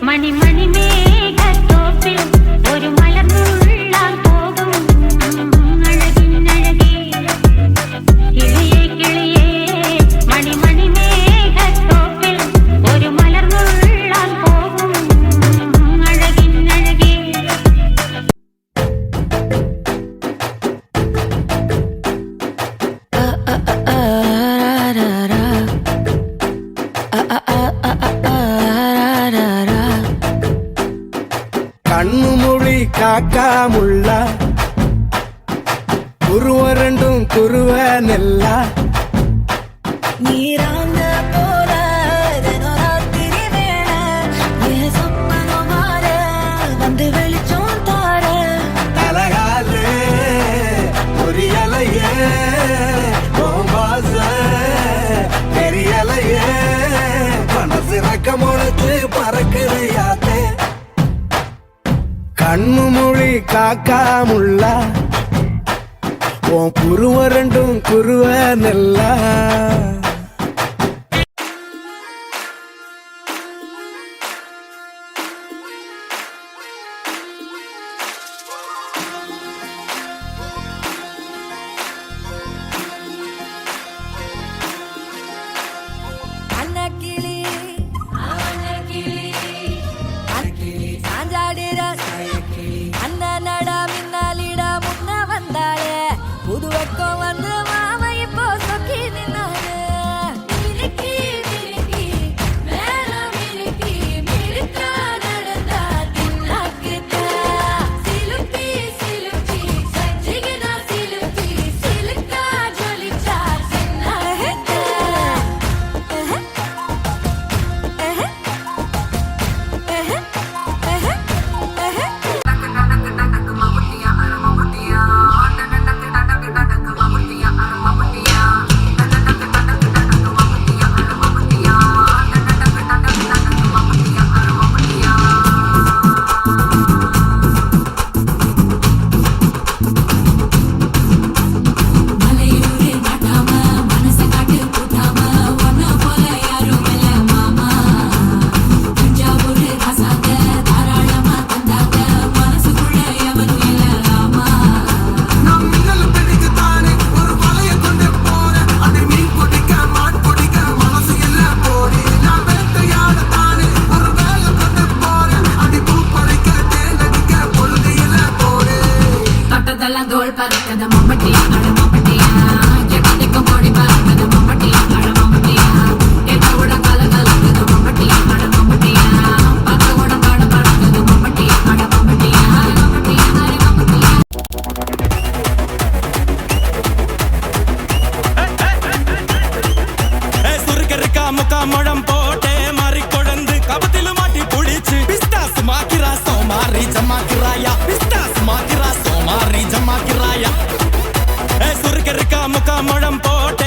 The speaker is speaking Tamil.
மணி மணி மேகத்தோப்பில் ஒரு மலர் முள்ளால் போகும் அழகின் அழகே கிளியே கிளியே மணி மணி மேகத்தோப்பில் ஒரு மலர் முள்ளால் போகும் அழகின் அழகே கண்ணு மொழி காக்காமுள்ள குருவரண்டும் குருவ நெல்லா நீராங்க போல தினராத்திரி வேள என் சொப்பனம் மாற வந்து வெளிச்சம் தார அழகாலே பொரியலையே ஓம்பாச பெரியலையே மனசு ரக்க முளைச்சு பறக்குறியாத்தே கண்ணு மொழி காக்காமுள்ள உன் குருவரண்டும் குருவ நெல்லா அன்னக்கிளி சாஞ்சாடிர அண்ண நட மின்னாலிட முன்ன வந்தாளே புது வெக்கம் வந்து மாமா இப்போ சொக்கி நின்னாரு மிருக்கி மிருக்கி மேல மிருக்கி மிருக்கா நடந்தா தின்னாக்கிட்ட சிலுப்பி சிலுப்பி சஞ்சிகனா சிலுப்பி சிலுக்கா ஜொலிச்சா சின்னாகிட்ட தொட்டதெல்லாம் தோல் பறக்கத மம்பட்டியா அட மம்பட்டியா ஜெகத்துக்கும் கொடி பறக்கத மம்பட்டியா அட மம்பட்டியா எத்தோட கல கலக்கத மம்பட்டியா அட மம்பட்டியா பக்கோட பாட பறக்கத மம்பட்டியா அட மம்பட்டியா மம்பட்டியா மம்பட்டியா சுருக்கருக்கா முக்கா முழம் போட்டே மாறி கொடந்து கபத்தில மாட்டி புடிச்சு பிஸ்தாஸ் மாக்கிரா சோமாரி ஜமாக்கிராயா பிஸ்தாஸ் மாக்கிரா சோமாரி ஜமாக்கிராயா சுருக்கருக்கா முக்கா முழம் போட்டே